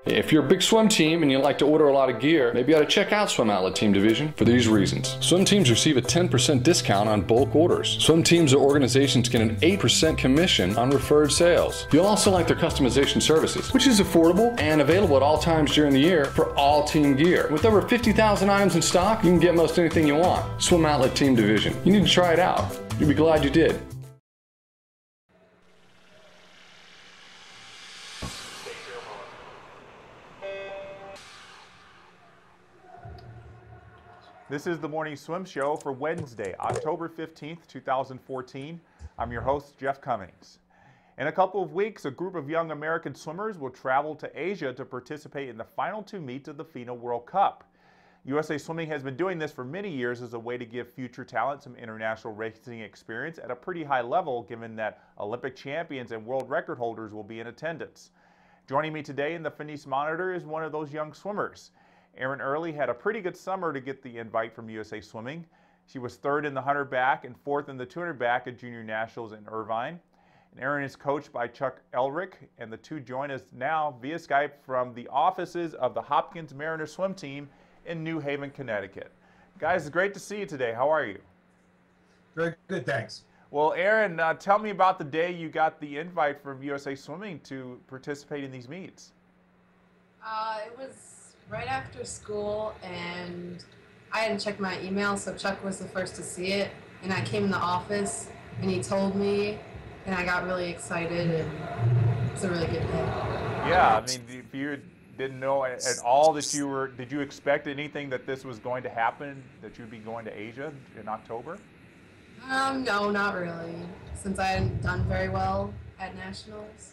If you're a big swim team and you like to order a lot of gear, maybe you ought to check out Swim Outlet Team Division for these reasons. Swim teams receive a 10% discount on bulk orders. Swim teams or organizations get an 8% commission on referred sales. You'll also like their customization services, which is affordable and available at all times during the year for all team gear. With over 50,000 items in stock, you can get most anything you want. Swim Outlet Team Division. You need to try it out. You'll be glad you did. This is the Morning Swim Show for Wednesday, October 15th, 2014. I'm your host, Jeff Cummings. In a couple of weeks, a group of young American swimmers will travel to Asia to participate in the final two meets of the FINA World Cup. USA Swimming has been doing this for many years as a way to give future talent some international racing experience at a pretty high level, given that Olympic champions and world record holders will be in attendance. Joining me today in the Finis Monitor is one of those young swimmers. Erin Earley had a pretty good summer to get the invite from USA Swimming. She was third in the 100 back and fourth in the 200 back at Junior Nationals in Irvine. And Erin is coached by Chuck Elrick, and the two join us now via Skype from the offices of the Hopkins Mariners swim team in New Haven, Connecticut. Guys, it's great to see you today. How are you? Very good, thanks. Well, Erin, tell me about the day you got the invite from USA Swimming to participate in these meets. It was right after school, and I hadn't checked my email, so Chuck was the first to see it, and I came in the office, and he told me, and I got really excited, and it was a really good day. Yeah, I mean, if you didn't know at all that did you expect anything that this was going to happen, that you'd be going to Asia in October? No, not really, since I hadn't done very well at Nationals.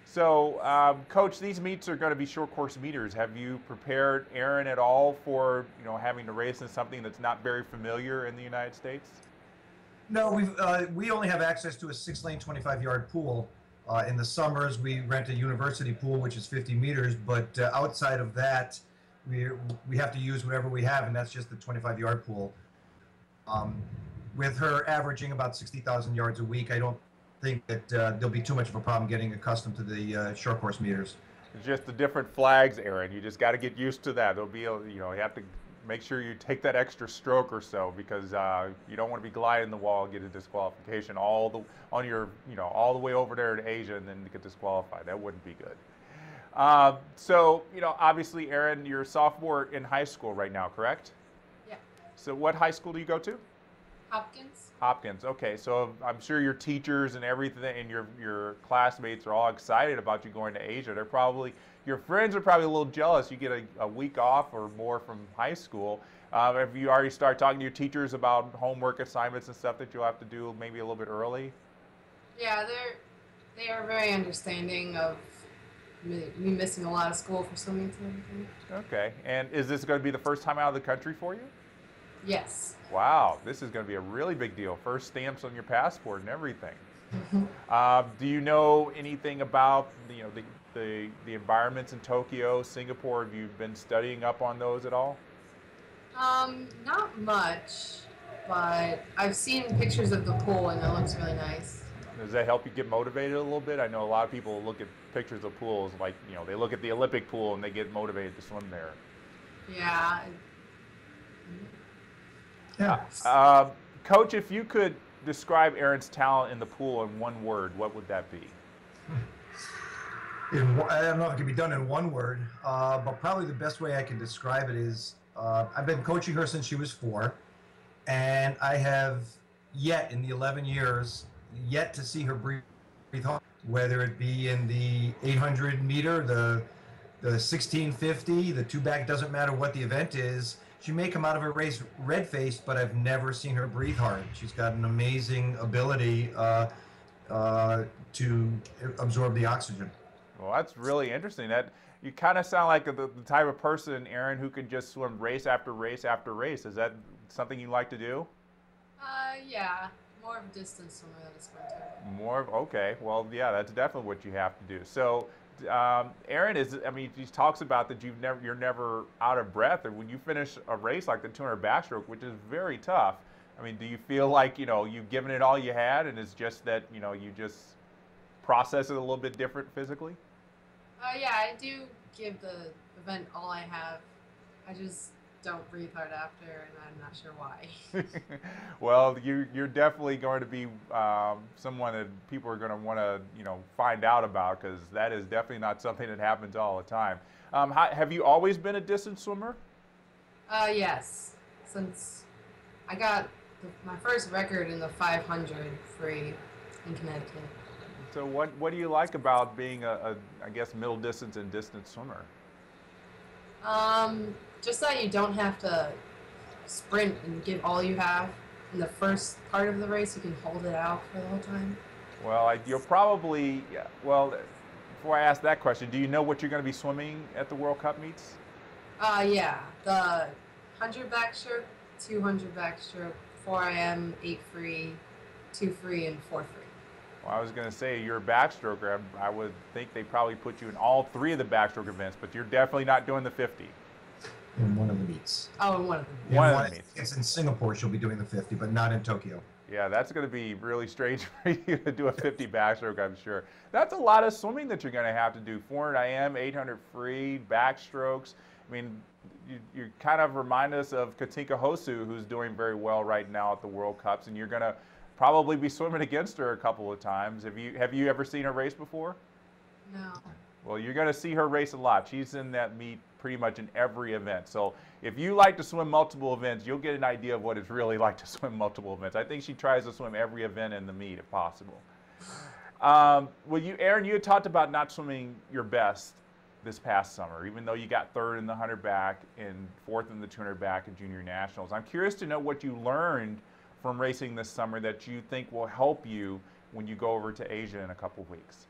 So, Coach, these meets are going to be short course meters. Have you prepared Erin at all for having to race in something that's not very familiar in the United States? No, we only have access to a 6-lane 25-yard pool. In the summers, we rent a university pool, which is 50 meters. But outside of that, we have to use whatever we have, and that's just the 25-yard pool. With her averaging about 60,000 yards a week, I don't think that there'll be too much of a problem getting accustomed to the short course meters. It's just the different flags, Erin. You just got to get used to that. There'll be, you have to make sure you take that extra stroke or so, because you don't want to be gliding the wall and get a disqualification all the way over there to Asia and then get disqualified. That wouldn't be good. So, obviously, Erin, you're a sophomore in high school right now, correct? Yeah. So, what high school do you go to? Hopkins. Hopkins. Okay, so I'm sure your teachers and everything and your classmates are all excited about you going to Asia. Your friends are probably a little jealous. You get a week off or more from high school. Have you already started talking to your teachers about homework assignments and stuff that you'll have to do maybe a little bit early? Yeah, they are very understanding of me missing a lot of school for swimming and everything. Okay, and is this going to be the first time out of the country for you? Yes. Wow, this is going to be a really big deal. First stamps on your passport and everything. Do you know anything about the environments in Tokyo, Singapore? Have you been studying up on those at all? Not much, but I've seen pictures of the pool and it looks really nice. Does that help you get motivated a little bit? I know a lot of people look at pictures of pools like, they look at the Olympic pool and they get motivated to swim there. Yeah. Yeah. Coach, if you could describe Erin's talent in the pool in one word, what would that be? I don't know if it can be done in one word, but probably the best way I can describe it is I've been coaching her since she was 4, and I have yet, in the 11 years, yet to see her breathe hard, whether it be in the 800 meter, the 1650, the 2-back, doesn't matter what the event is. She may come out of a race red-faced, but I've never seen her breathe hard. She's got an amazing ability to absorb the oxygen. Well, that's really interesting. That you kind of sound like the type of person, Erin, who can just swim race after race after race. Is that something you like to do? Yeah, more of a distance swimmer than a sprinter. Okay. Well, yeah, that's definitely what you have to do. So, Erin, she talks about that you're never out of breath, or when you finish a race like the 200 backstroke, which is very tough. Do you feel like you've given it all you had, and it's just that you just process it a little bit different physically? Yeah, I do give the event all I have. I just don't breathe hard after, and I'm not sure why. Well, you're definitely going to be someone that people are going to want to, find out about, because that is definitely not something that happens all the time. Have you always been a distance swimmer? Yes, since I got my first record in the 500 free in Connecticut. So what do you like about being I guess, middle distance and distance swimmer? Just that you don't have to sprint and give all you have in the first part of the race. You can hold it out for the whole time. Well, you'll probably, well, before I ask that question, do you know what you're going to be swimming at the World Cup meets? Yeah, the 100 backstroke, 200 backstroke, 4 IM, 8 free, 2 free, and 4 free. Well, I was going to say, you're a backstroker. I would think they probably put you in all 3 of the backstroke events, but you're definitely not doing the 50. In one of the meets. Oh, in one of them. One of the meets. It's in Singapore. She'll be doing the 50, but not in Tokyo. Yeah, that's going to be really strange for you to do a 50 backstroke, I'm sure. That's a lot of swimming that you're going to have to do. 400 IM, 800 free, backstrokes. I mean, you kind of remind us of Katinka Hosu, who's doing very well right now at the World Cups, and you're going to probably be swimming against her a couple of times. Have you ever seen her race before? No. Well, you're going to see her race a lot. She's in that meet pretty much in every event. So if you like to swim multiple events, you'll get an idea of what it's really like to swim multiple events. I think she tries to swim every event in the meet if possible. Well, Erin, you had talked about not swimming your best this past summer, even though you got 3rd in the 100 back and 4th in the 200 back in junior nationals. I'm curious to know what you learned from racing this summer that you think will help you when you go over to Asia in a couple of weeks.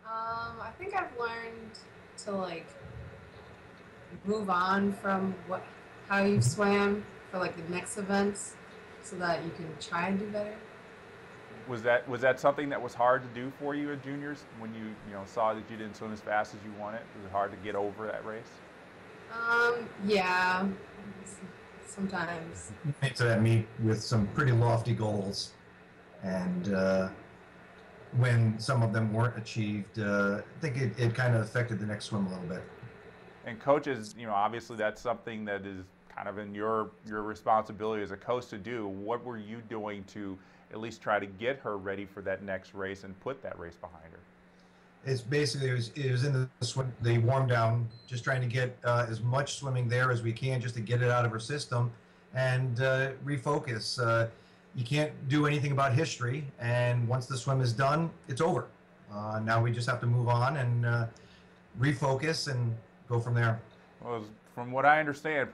I think I've learned to move on from how you swam for the next events, so that you can try and do better. Was that something that was hard to do for you at juniors when you saw that you didn't swim as fast as you wanted? Was it hard to get over that race? Yeah, sometimes. You went to that meet with some pretty lofty goals, and when some of them weren't achieved, I think it kind of affected the next swim a little bit. And coaches, obviously that's something that is kind of in your responsibility as a coach to do. What were you doing to at least try to get her ready for that next race and put that race behind her? It's basically, it was in the warm down, just trying to get as much swimming there as we can, just to get it out of her system and refocus. You can't do anything about history, and once the swim is done, it's over. Now we just have to move on and refocus and go from there. Well, from what I understand,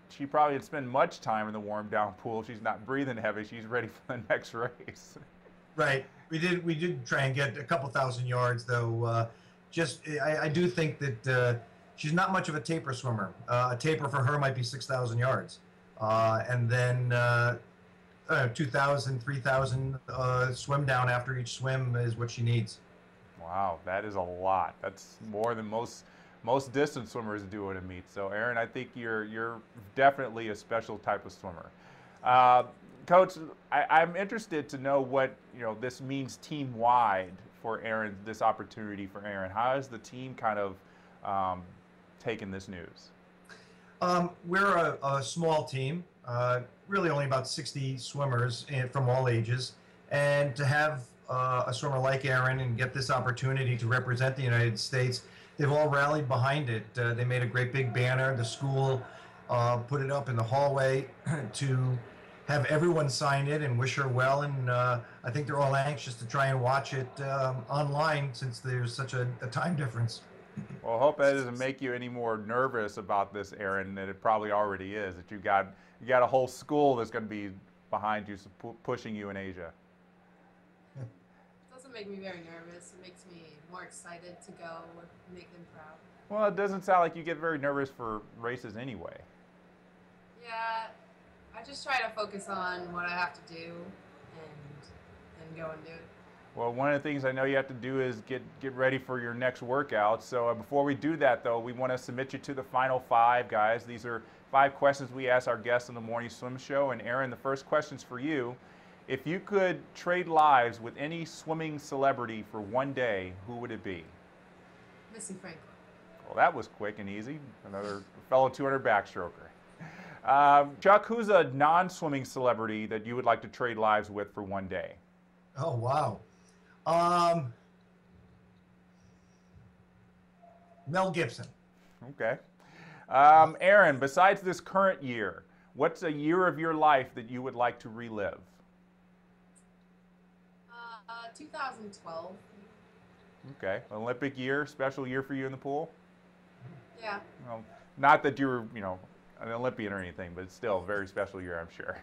she probably didn't spend much time in the warm down pool. She's not breathing heavy. She's ready for the next race. Right. We did try and get a couple thousand yards, though. I do think that she's not much of a taper swimmer. A taper for her might be 6,000 yards, and then 2,000, 3,000 swim down after each swim is what she needs. Wow, that is a lot. That's more than most distance swimmers do at a meet. So, Erin, I think you're definitely a special type of swimmer. Coach, I'm interested to know what this means team-wide for Erin. This opportunity for Erin. How has the team kind of taken this news? We're a small team, really only about 60 swimmers from all ages, and to have a swimmer like Erin and get this opportunity to represent the United States, they've all rallied behind it. They made a great big banner. The school put it up in the hallway to have everyone sign it and wish her well, and I think they're all anxious to try and watch it online, since there's such a time difference. Well, I hope that doesn't make you any more nervous about this, Erin, than it probably already is. That you got a whole school that's going to be behind you, pushing you in Asia. It doesn't make me very nervous. It makes me more excited to go and make them proud. Well, it doesn't sound like you get very nervous for races anyway. Yeah, I just try to focus on what I have to do and go and do it. Well, one of the things I know you have to do is get ready for your next workout. So before we do that, though, we want to submit you to the final 5, guys. These are 5 questions we ask our guests on the Morning Swim Show. And Erin, the first question's for you. If you could trade lives with any swimming celebrity for one day, who would it be? Missy Franklin. Well, that was quick and easy. Another fellow 200 backstroker. Chuck, who's a non-swimming celebrity that you would like to trade lives with for one day? Oh, wow. Mel Gibson. Okay. Erin, besides this current year, what's a year of your life that you would like to relive? 2012. Okay. Olympic year, special year for you in the pool? Yeah. Well, not that you were, an Olympian or anything, but it's still a very special year, I'm sure.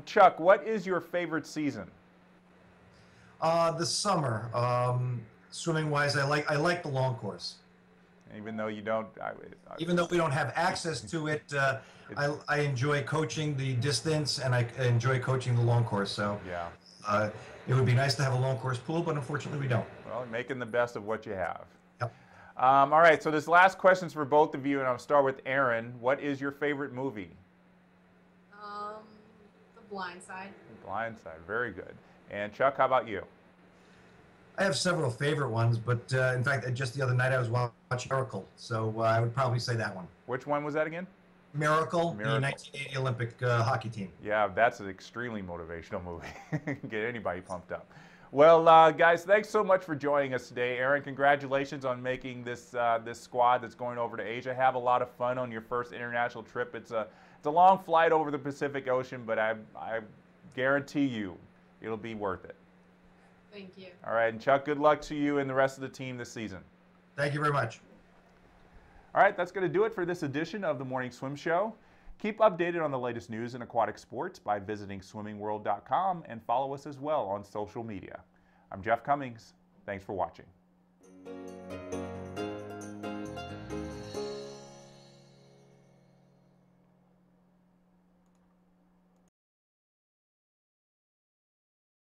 Chuck, what is your favorite season? The summer. Swimming-wise, I like the long course. Even though you don't... Even though we don't have access to it, I enjoy coaching the distance, and I enjoy coaching the long course. So yeah. It would be nice to have a long course pool, but unfortunately we don't. Well, making the best of what you have. Yep. All right, so this last question's for both of you, and I'll start with Erin. What is your favorite movie? The Blind Side. The Blind Side, very good. And Chuck, how about you? I have several favorite ones, but in fact, just the other night I was watching Miracle, so I would probably say that one. Which one was that again? Miracle, the 1980 Olympic hockey team. Yeah, that's an extremely motivational movie. Get anybody pumped up. Well, guys, thanks so much for joining us today. Erin, congratulations on making this this squad that's going over to Asia. Have a lot of fun on your first international trip. It's a long flight over the Pacific Ocean, but I guarantee you it'll be worth it. Thank you. All right, and Chuck, good luck to you and the rest of the team this season. Thank you very much. All right, that's going to do it for this edition of the Morning Swim Show. Keep updated on the latest news in aquatic sports by visiting swimmingworld.com and follow us as well on social media. I'm Jeff Cummings. Thanks for watching.